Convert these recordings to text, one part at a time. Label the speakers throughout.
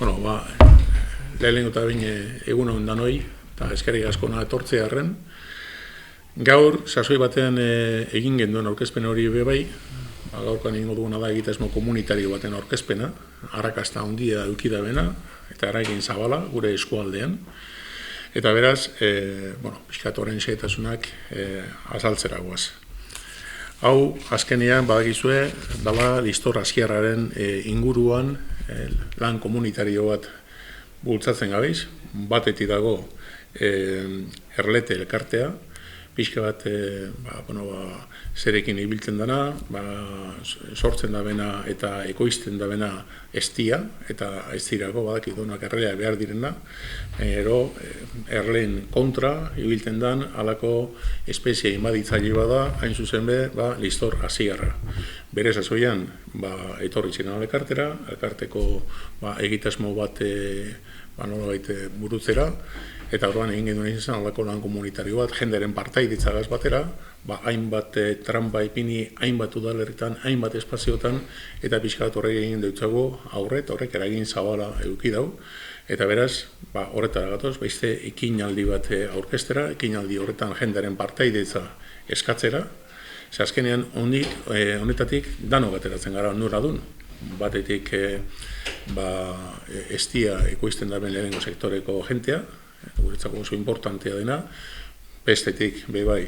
Speaker 1: Bueno, lehenengo eta bain egun hon danoi, eta eskerrik asko nahi etortzearren. Gaur, sasoi batean egin genduen aurkezpen hori bai, gaurkoan egingo duguna da egitasmo komunitario baten aurkezpena, arrakasta handia edukida bena, eta eragin zabala gure eskualdean. Eta beraz, pixkat horren xehetasunak azaltzera guaz. Hau, azkenean, badakizue, dala Listor Asiarraren inguruan lan komunitario bat bultzatzen gabiz. Batetik dago Erlete elkartea, pixka bat zerekin ibiltzen dana, sortzen da bena eta ekoizten da bena estia, eta ez dirako badakidunak erlea behar direna, ero erleen kontra ibiltzen dan alako espezie inbaditzaile bada, hain zuzen be, Listor Asiarra. Bere sasoian, etorri ziren elkartera, elkarteko egitasmo bat burutzera, eta orduan egin genuen izan alako lan komunitario bat, jenderen partaiditzagaz batera, hainbat trampa ipini, hainbat udalerritan, hainbat espaziotan, eta pixka bat horrek egin deutzago aurre, eta horrek eragin zabala eduki dau. Eta beraz, horretara gatoz, beste ekinaldi bat aurkestera, ekinaldi horretan jenderen partaiditza eskatzera, ze azkenean honetatik danok ateratzen gara onuradun. Batetik estia ekoizten da ben lehenengo sektoreko jentea, guretzako oso importantea dena, bestetik bai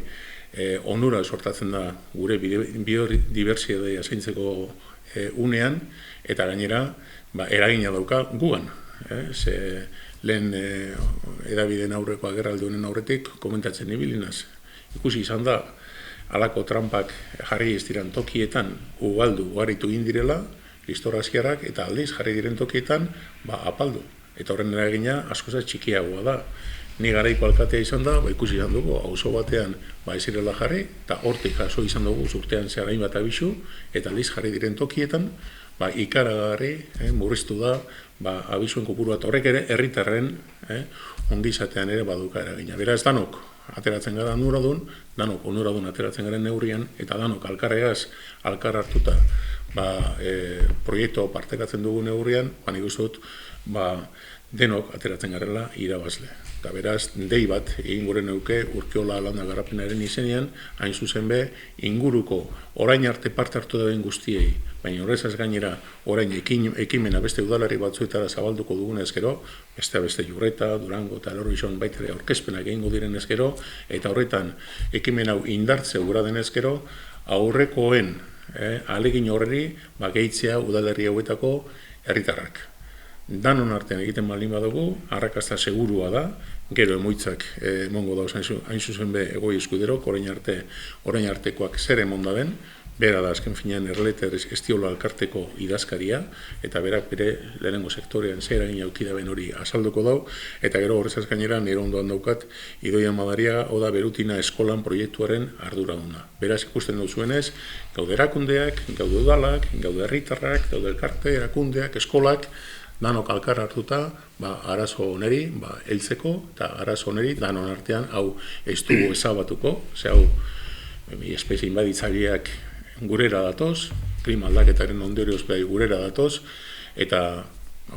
Speaker 1: onura sortatzen da gure biodibertsitatea zaintzeko unean, eta gainera eragina dauka gugan. Ze lehen edabideen aurreko agerraldunen aurretik komentatzen ibilinaz. Ikusi izan da, alako trampak jarri ez diren tokietan ugaldu, ugaritu indirela, Listor Asiarrak, eta aldiz jarri diren tokietan apaldu. Eta horren eragina askoz txikiagoa da. Ni garaiko alkatea izan da, ikusi izan dugu, auzo batean ez direla jarri, eta hortik jaso izan dugu urtean zehar hainbat abisu, eta aldiz jarri diren tokietan, ikaragarri murriztu da, abisuen kopuru bat horrek ere, herritarren ongizatean ere baduka eragina. Beraz, danok ateratzen gara onuradun, danok onuradun ateratzen garen neurrian, eta danok alkarregaz, alkar hartuta, proiektu partekatzen dugu neurrian, nik uste dut, denok ateratzen garela irabazle. Eta beraz, dei bat egin gure neuke Urkiola landa garapenaren izenean, hain zuzen be, inguruko orain arte parte hartu dauen guztiei, baina horrezaz gainera orain ekimena beste udalerri batzuetara zabalduko dugun ezkero, beste Jurreta, Durango eta Elorrizon baitere aurkezpenak egingo diren ezkero, eta horretan ekimen hau indartze gura den ezkero, aurrekoen ahalegin horreri gehitzea udalerri hauetako herritarrak. Danon artean egiten baldin badugu, arrakasta segurua da, gero emoitzak emongo dauz hain zuzen be egoi eskuderok, orain artekoak zer emon da ben, bera da azken finean Erlete Estiola alkarteko idazkaria, eta berak bere lehenengo sektorean zer egin aukida ben hori azalduko dau, eta gero horrezaz gainera nire ondoan daukat Idoia Madariaga, Oda Berutina eskolan proiektuaren arduraduna. Beraz ikusten duzuenez, gaude erakundeak, gaude udalak, gaude herritarrak, gaude elkarte, erakundeak, eskolak, danok alkar hartuta, arazo oneri, heltzeko, eta arazo oneri, danon artean, hau ez dugu ezabatuko, ze hau, espezie inbaditzaileak gurera datoz, klima aldaketaren ondorioz gurera datoz, eta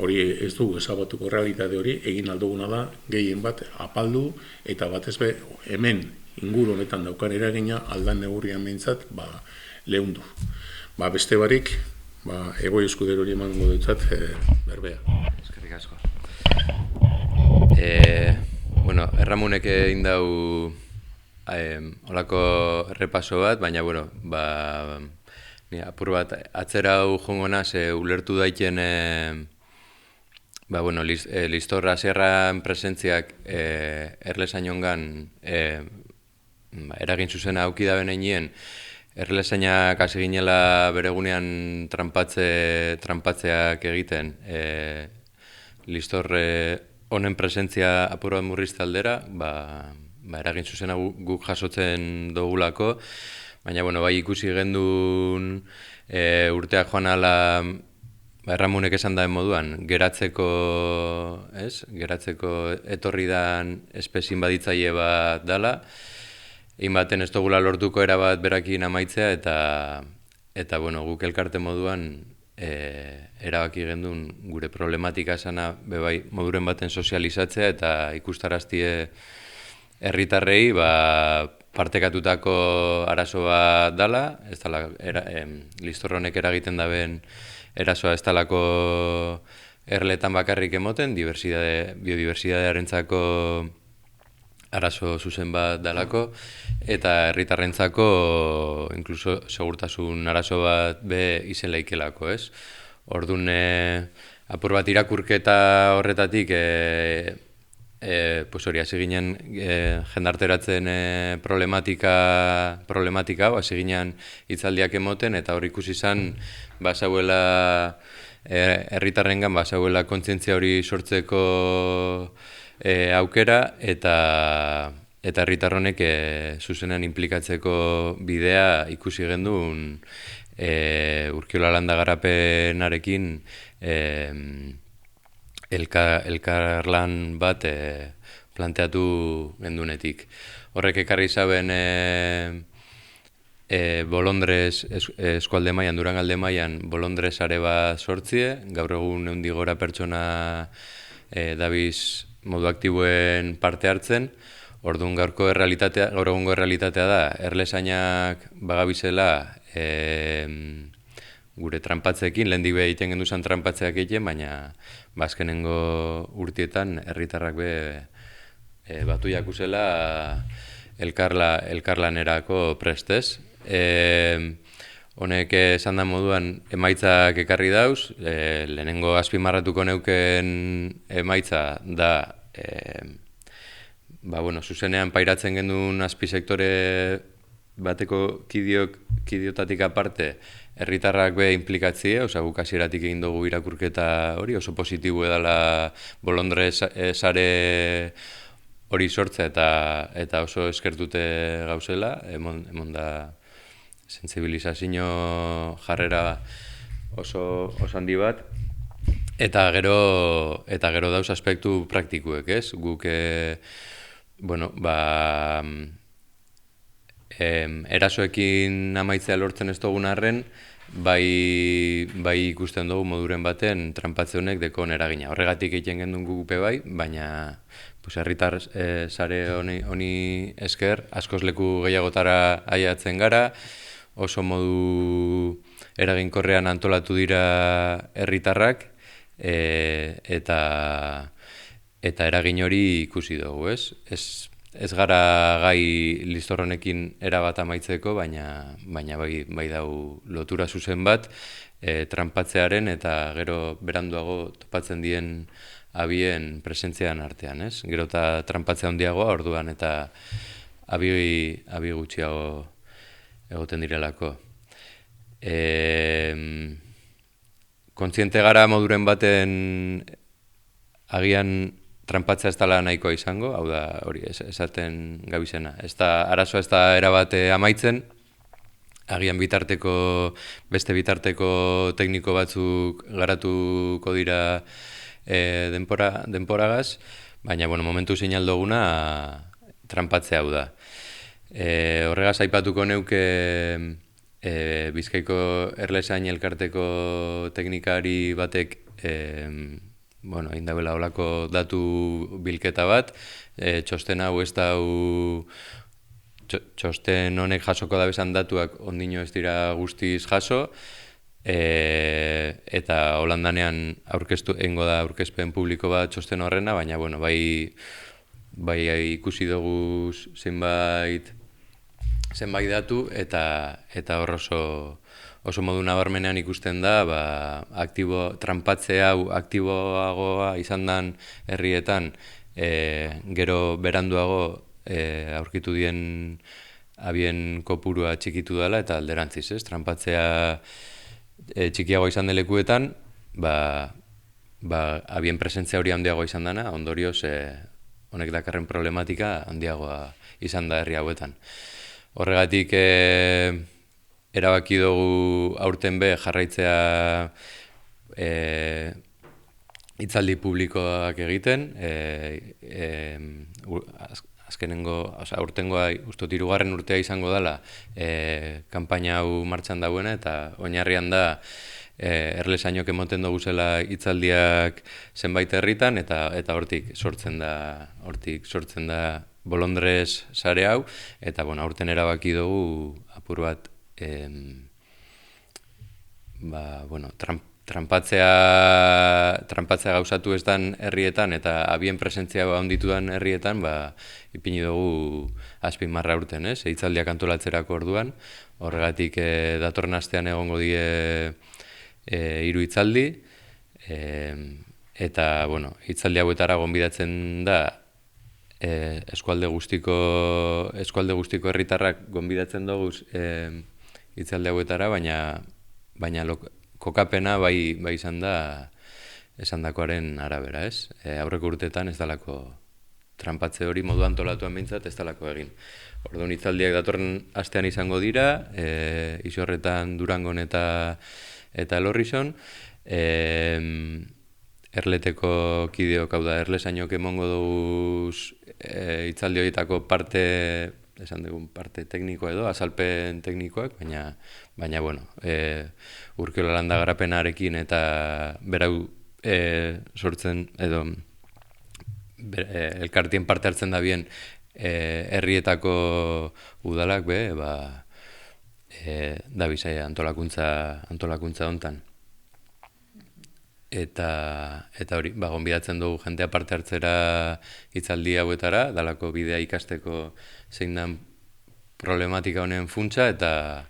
Speaker 1: hori ez dugu ezabatuko realitate hori, egin alduguna da, gehien bat apaldu, eta batez be, hemen inguru honetan daukan eragina, aldan neurrian behintzat, lehundu. Beste barik, egoi eskuder hori emango dutzat berbea.
Speaker 2: Eskerrik asko. Erramunek egin dau olako errepaso bat, baina, apur bat atzera hau jongo naz, ulertu daiken Listor Asiarran presentziak erlezainongan eragin zuzena aukida beneinien, erlezainak hasi ginela beregunean tranpatzeak egiten, Listor honen presentzia apur bat murrizte aldera, eragin zuzena guk jasotzen dugulako, baina bai ikusi gendun urteak joan ala Erramunek esan daen moduan, geratzeko etorri dan espezin baditzaile bat dala, egin baten ez dugula lortuko erabat berakin amaitzea, eta guk elkarte moduan erabaki gendun gure problematika esana bebai moduren baten sozializatzea eta ikustaraztie herritarrei partekatutako arazo bat dala, ez dala, listorronek eragiten daben erasoa ez dalako erletan bakarrik emoten, biodiversitatearentzako arazo zuzen bat dalako, eta herritarrentzako inkluso segurtasun arazo bat be izen laikelako, ez? Orduan, apur bat irakurketa horretatik, pues hori, hasi ginen jendarteratzen problematika hau, hasi ginen hitzaldiak emoten, eta hor ikusi izan, basauela herritarrengan, basauela kontzientzia hori sortzeko aukera, eta herritar honek zuzenean inplikatzeko bidea ikusi genduen Urkiola landa garapenarekin elkarlan bat planteatu gendunetik. Horrek ekarri zaben Bolondrez eskualde mailan, Durangalde mailan Bolondrez are bat sortzie, gaur egun 100 gora pertsona dabiz modu aktiboen parte hartzen. Orduan gaur egungo errealitatea da, erlesainak bagabizela gure tranpatzeekin, lehendik be egiten genduzan tranpatzeak egiten, baina azkenengo urtietan herritarrak batu jakuzela elkarlanerako prestez. Honek esan da moduan emaitzak ekarri dauz, lehenengo azpimarratuko neuken emaitza da zuzenean pairatzen genduen azpisektore bateko kidiotatik aparte herritarrak be implikatzie, guk hasieratik egin dugu irakurketa hori, oso positibo edala Bolondrez sare hori sortzea eta oso eskertute gauzela, emon da sentsibilizazio jarrera oso handi bat, eta gero dauz aspektu praktikuek, ez? Guk erasoekin amaitzea lortzen ez dugun arren, bai ikusten dugu moduren baten tranpatze honek dekon eragina. Horregatik egiten gendun gupe bai, baina herritar sare honi esker, askoz leku gehiagotara aiatzen gara, oso modu eraginkorrean antolatu dira herritarrak, eta eragin hori ikusi dugu, ez? Ez gara gai listorronekin erabat amaitzeko, baina bai dau lotura zuzen bat tranpatzearen eta gero beranduago topatzen dien abien presentzian artean, ez? Gero eta tranpatzea handiagoa orduan eta abi gutxiago egoten direlako. Kontziente gara moduren baten agian tranpatzea ez dela nahikoa izango, hau da hori esaten gabizena. Arazoa ez da erabate amaitzen, agian beste bitarteko tekniko batzuk garatuko dira denporagaz, baina momentu seinaldoguna tranpatzea hau da. Horregaz aipatuko neuke Bizkaiko Erlezain elkarteko teknikari batek egin dauela olako datu bilketa bat, txosten hau ez dau, txosten honek jasoko dabezan datuak ondino ez dira guztiz jaso, eta Holandanean egingo da aurkezpen publiko bat txosten horrena, baina bai ikusi dugu zenbait datu, eta hor oso modu nabarmenean ikusten da, tranpatze hau aktiboagoa izan den herrietan, gero beranduago aurkitu dien abien kopurua txikitu dela, eta alderantziz, ez? Tranpatzea txikiagoa izan delekuetan, abien presentzia hori handiagoa izan dena, ondorioz honek dakarren problematika handiagoa izan da herri hauetan. Horregatik erabaki dugu aurten jarraitzea hitzaldi publikoak egiten, aurtengoa ustot 3. urtea izango dela kanpaina hau martxan dauena, eta oinarrian da erlesainok emoten dugu zela hitzaldiak zenbait herritan, eta hortik sortzen da Bolondres sare hau, eta aurten erabaki dugu apur bat tranpatzea gauzatu ez dan herrietan eta abien presentzia handitu dan herrietan, ipini dugu azpimarra urten, hitzaldiak antolatzerako orduan. Horregatik datorren astean egongo die 3 hitzaldi, eta hitzaldi hauetara gonbidatzen da eskualde guztiko herritarrak gonbidatzen dugu hitzaldi hauetara, baina kokapena bai izan da esandakoaren arabera, ez? Aurreko urteetan ez dalako tranpatze hori modu antolatuan behintzat ez dalako egin. Orduan hitzaldiak datorren astean izango dira, Izorretan, Durangon eta Elorrizon. Erleteko kideok, hau da, erlesainok emongo dugu hitzaldi horietako parte, esan dugun parte teknikoa edo, azalpen teknikoak, baina Urkiola landa garapenarekin eta berau sortzen edo elkartien parte hartzen da bien herrietako udalak da bizai antolakuntza hontan. Eta hori, gonbidatzen dugu jendea parte hartzera hitzaldi hauetara, dalako bidea ikasteko zein den problematika honen funtsa, eta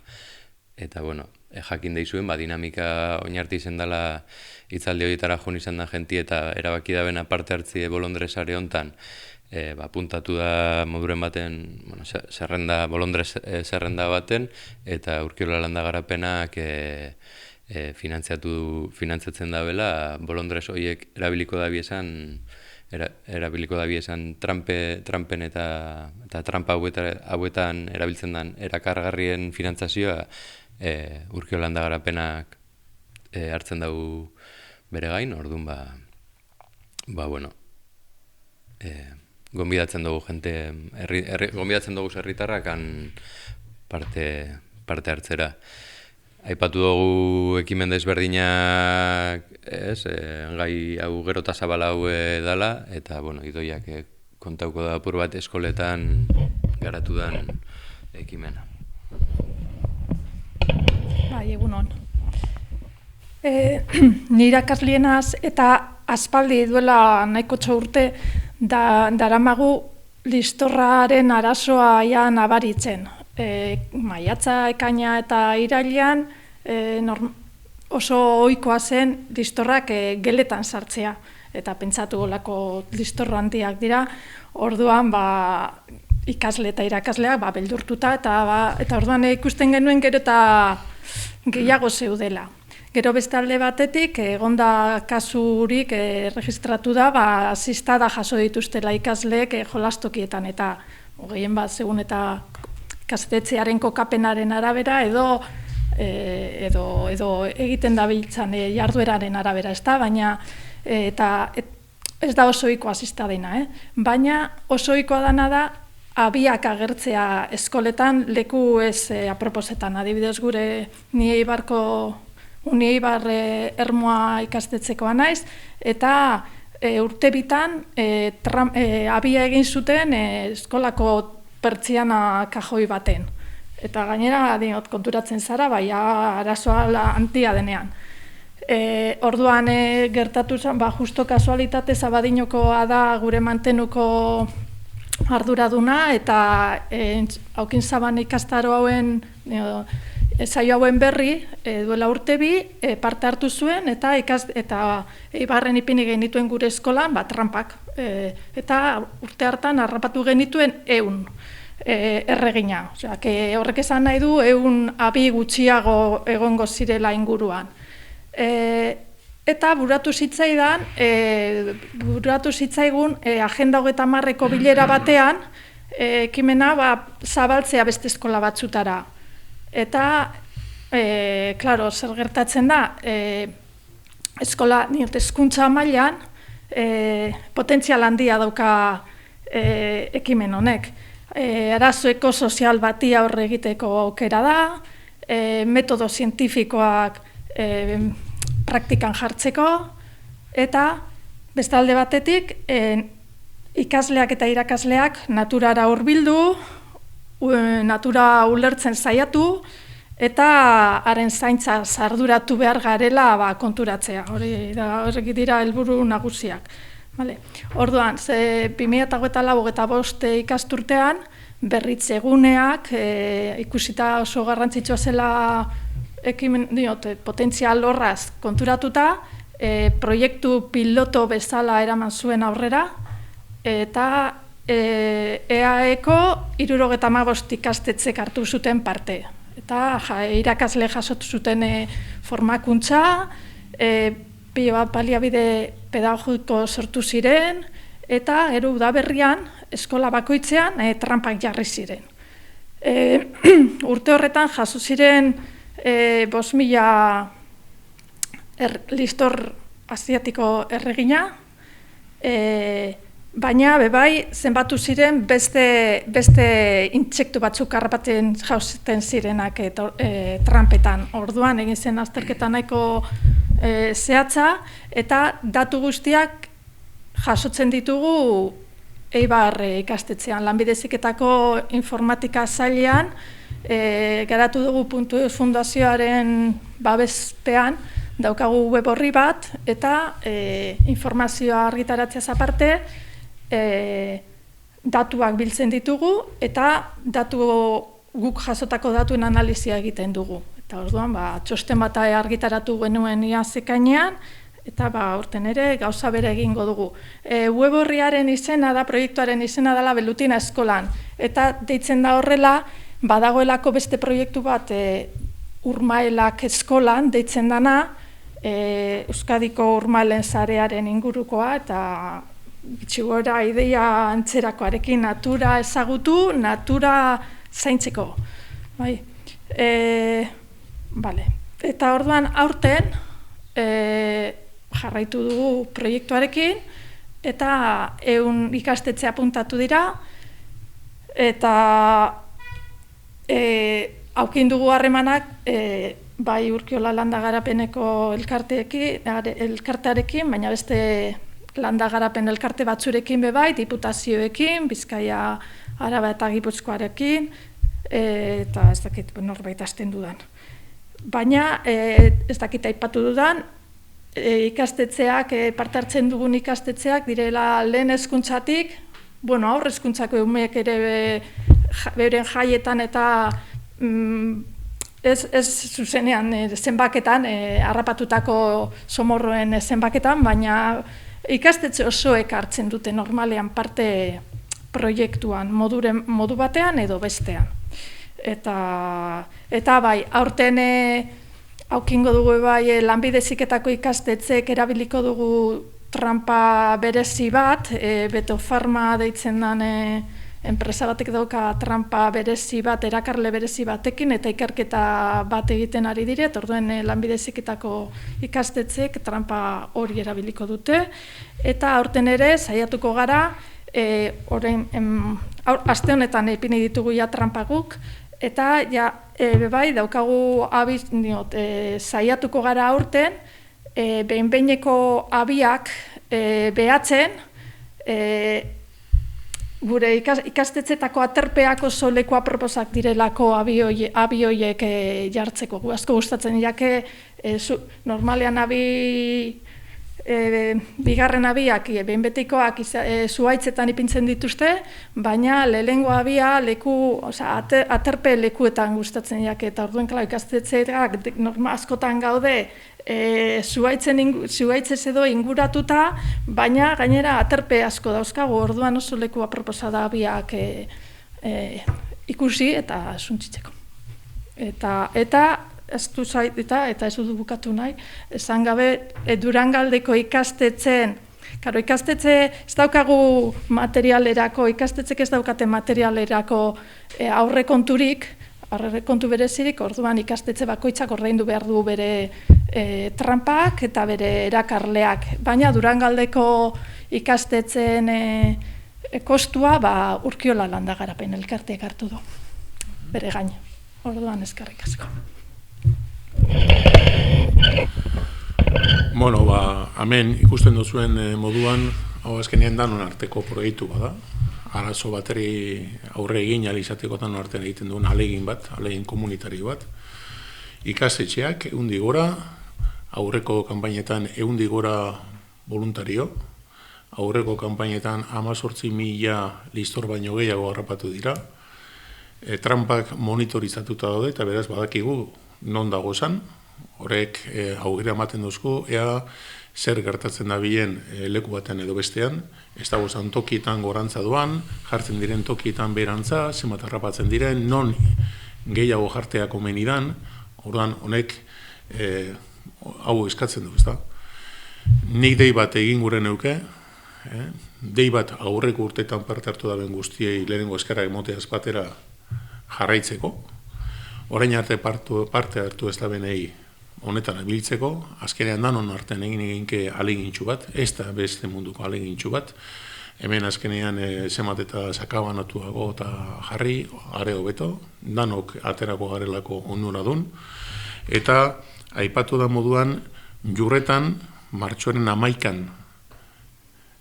Speaker 2: jakin deizuen, dinamika oinarti izan dela hitzaldi horietara joan izan da jenti eta erabaki da bena parte hartzi Bolondres sare hontan, puntatu da moduren baten, Bolondres zerrenda baten, eta Urkiola landa garapenak finantzatzen da bela, Bolondres horiek erabiliko da biesan trampen eta trampa hauetan erabiltzen den erakargarrien finantzazioa Urkiola landa garapenak hartzen dugu bere gain, orduan gonbidatzen dugu gonbidatzen dugu herritarrak parte hartzera. Aipatu dugu ekimen desberdinak, gai hau gero eta zabala hau dela, eta Idoiak kontauko da apur bat eskoletan garatu den ekimena.
Speaker 3: Bai, egunon. Ni irakaslienaz eta aspaldi duela nahikotxo urte daramagu listorraren arazoa nabaritzen. Maiatza, ekaina eta irailean oso ohikoa zen listorrak geletan sartzea. Eta pentsatu golako listorro handiak dira, orduan ikasle eta irakasleak beldurtuta, eta orduan ikusten genuen gero eta gehiago zeudela. Gero beste alde batetik, egonda kasurik registratu da, asistada jaso dituztela ikasleek jolastokietan, eta gehien bat segun eta ikastetxearen kokapenaren arabera edo egiten dabiltzan jardueraren arabera, ez da, baina eta ez da oso ohikoa asistadena, baina oso ohikoa dana da abiak agertzea eskoletan leku ez aproposetan. Adibidez gure ni Eibar Ermua ikastetxekoa naiz, eta urte bitan abia egin zuten eskolako pertsiana kajoi baten. Eta gainera, konturatzen zara, arazoa handia denean. Orduan gertatu zen, justo kasualitatez Abadinokoa da gure mantenuko arduraduna, eta haukin zaban ikastaro hauen, saio hauen berri, duela urte bi, parte hartu zuen, eta Eibarren ipini genituen gure eskolan, trampak. Eta urte hartan harrapatu genituen 100 erregina. Horrek esan nahi du 100 abi gutxiago egongo zirela inguruan. Eta buratu zitzaigun agenda 30ko bilera batean, ekimena zabaltzea beste eskola batzutara. Eta, klaro, zer gertatzen da, hezkuntza mailan potentzial handia dauka ekimen honek. Arazo ekosozial bati aurre egiteko aukera da, metodo zientifikoak praktikan jartzeko, eta beste alde batetik ikasleak eta irakasleak naturara hurbildu, natura ulertzen saiatu, eta haren zaintza arduratu behar garela konturatzea. Horrek dira helburu nagusiak. Orduan, 2024 ikasturtean, berritze eguneak, ikusita oso garrantzitsua zela potentzial horraz konturatuta, proiektu piloto bezala eraman zuen aurrera, eta EAEko 75 ikastetxek hartu zuten parte. Eta irakasle jasotu zuten formakuntza, baliabide pedagogiko sortu ziren, eta gero udaberrian, eskola bakoitzean, tranpak jarri ziren. Urte horretan jaso ziren 5.000 listor asiatiko erregina, baina bebai zenbatu ziren beste intsektu batzuk harrapatzen jausten zirenak trampetan. Orduan egin zen azterketa nahiko zehatza, eta datu guztiak jasotzen ditugu Eibar ikastetxean. Lanbide Heziketako informatika sailean garatu dugu Puntu Fundazioaren babespean daukagu web horri bat, eta informazioa argitaratzeaz aparte, datuak biltzen ditugu, eta guk jasotako datuen analizia egiten dugu. Eta orduan, txosten bat argitaratu genuen iaz ekainean, eta urten ere gauza bere egingo dugu. Web horriaren izena da, proiektuaren izena dela Belutina Eskolan, eta deitzen da horrela, badagoelako beste proiektu bat Urmaelak Eskolan, deitzen dana, Euskadiko Urmaelen sarearen ingurukoa, eta bitxigora ideia antzerakoarekin natura ezagutu, natura zaintzeko. Eta orduan aurten jarraitu dugu proiektuarekin, eta 100 ikastetxe apuntatu dira, eta aukin dugu harremanak bai Urkiola Landa Garapeneko elkartearekin, baina beste landa garapen elkarte batzurekin bebai, diputazioekin, Bizkaia, Araba eta Gipuzkoarekin, eta ez dakit norbait hasten dudan. Baina ez dakit aipatu dudan, ikastetxeak, parte hartzen dugun ikastetxeak direla lehen hezkuntzatik, aurre hezkuntzako umeek ere beren jaietan eta ez zuzenean zenbaketan, harrapatutako somorroen zenbaketan, baina ikastetxe osoek hartzen dute normalean parte proiektuan, modu batean edo bestean. Eta bai, aurten aukingo dugu bai Lanbide Heziketako ikastetxeek erabiliko dugu trampa berezi bat, Betofarma deitzen den enpresa batek dauka trampa berezi bat, erakarle berezi batekin, eta ikerketa bat egiten ari dire, orduen Lanbide Heziketako ikastetxeek trampa hori erabiliko dute, eta aurten ere saiatuko gara, aste honetan ipini ditugu trampaguk, eta bai daukagu saiatuko gara aurten, behin-behineko abiak behatzen, gure ikastetxetako aterpeak oso leku aproposak direlako abioiek jartzeko. Asko gustatzen jake, normalean bigarren abiak, behin betikoak zuhaitzetan ipintzen dituzte, baina lehengo abia aterpe lekuetan gustatzen jake, eta orduen ikastetxeak askotan gaude zuhaitzez edo inguratuta, baina gainera aterpe asko dauzkagu, orduan oso leku aproposa da abiak ikusi eta suntzitzeko. Eta ez du zaitita, eta ez du bukatu nahi, esan gabe Durangaldeko ikastetxeen, ikastetxe ez daukagu materialerako, ikastetxek ez daukate materialerako aurrekonturik, aurrekontu berezirik, orduan ikastetxe bakoitzak ordaindu behar du bere trampak eta bere erakarleak, baina Durangaldeko ikastetxeen kostua Urkiola Landa Garapen elkarteak hartu du, bere gain. Orduan eskerrik asko.
Speaker 1: Bueno, hemen ikusten duzuen moduan, hau azkenean danon arteko proiektu bada. Arazo bateri aurre egin izateko danon artean egiten duen ahalegin bat, ahalegin komunitario bat. Ikastetxeak 100 gora, aurreko kanpainetan 100 gora voluntario, aurreko kanpainetan 18.000 listor baino gehiago harrapatu dira. Trampak monitorizatuta daude eta beraz badakigu non dagozan, horrek aukera ematen duzku, ea zer gertatzen dabilen leku batean edo bestean, ez dagozan tokietan gorantza doan, jartzen diren tokietan berantza, zenbat harrapatzen diren, non gehiago jartea komenidan, orduan honek hau eskatzen du, ezta? Nik dei bat egin gure neuke, dei bat aurreko urteetan parte hartu daben guztiei lehenengo eskerra emoteaz batera jarraitzeko, orain arte parte hartu ez da benei honetan abiltzeko, azkenean danon artean egin alegintxu bat, ez da beste munduko alegintxu bat, hemen azkenean zemat eta sakabanatuago eta jarri, are hobeto, danok aterako garelako onuradun, eta aipatu da moduan, Jurretan, martxoaren 11an,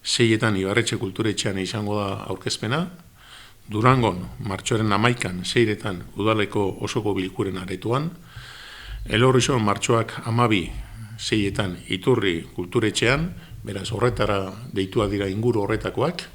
Speaker 1: 6etan Ibarretxe kulturetxean izango da aurkezpena, Durangon, martxoaren 11an, 6etan udaleko osoko bilkuren aretuan, Elorrixon martxoak 12, 6etan Iturri kulturetxean, beraz horretara deitua dira inguru horretakoak,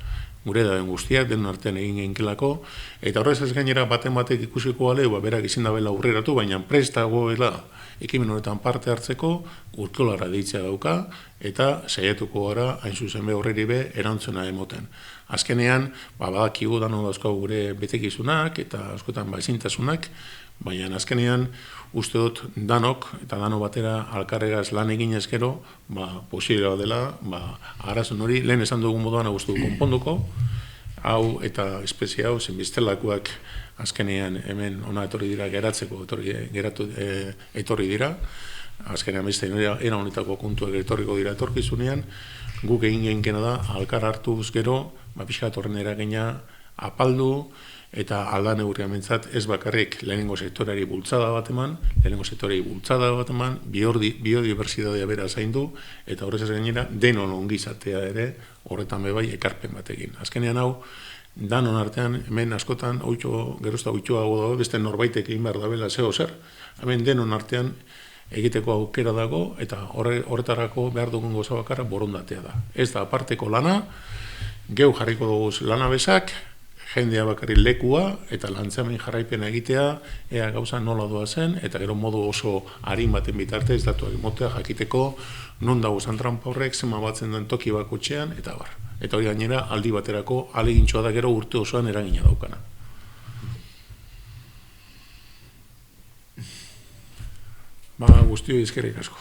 Speaker 1: gure da den guztiak, den artean egin genkelako, eta horrez ez gainera baten batek ikusiko gale, berak izin dabela aurreratu, baina prest dagoela ekimen honetan parte hartzeko, urkolara deitzea dauka, eta saiatuko gara, hain zuzen be horreri be, erantzuna emoten. Azkenean, badakigu dano dauzkagu gure betekizunak, eta askotan ezintasunak, baina azkenean, uste dut danok, eta dano batera alkarregaz lan egin ezkero, posiblea dela, arazun hori, lehen esan dugun moduan agustu konponduko, hau eta espezie hau, zenbiztelakoak azkenean hemen ona etorri dira geratzeko, etorri dira, azkenean beste era honetako kontuak etorriko dira etorkizunean, guk egin gehinkena da, alkar hartuz gero, pixkat horren eragina apaldu, eta alda neurrian mentzat ez bakarrik lehenengo sektoreari bultzada bat eman, biodibertsitatea bera zaindu, eta horrez ez gainera denon ongizatea ere horretan bebai ekarpen batekin. Azkenean hau, danon artean, hemen askotan, gerozta oitxoago dago, beste norbaitek egin behar dabela zeo zer, hemen denon artean egiteko aukera dago, eta horretarako behar dugun goza bakarra borondatea da. Ez da aparteko lana, geu jarriko dugu lana bezak, jendea bakarri lekua eta lantzamen jarraipena egitea, ea gauza nola doa zen, eta gero modu oso harin baten bitartez datuak emotea jakiteko, non dago trampa horrek, zema batzen den toki bakotxean, eta bar. Eta hori gainera aldi baterako alegintxoa da gero urte osoan eragina daukana. Guztioi eskerrik asko.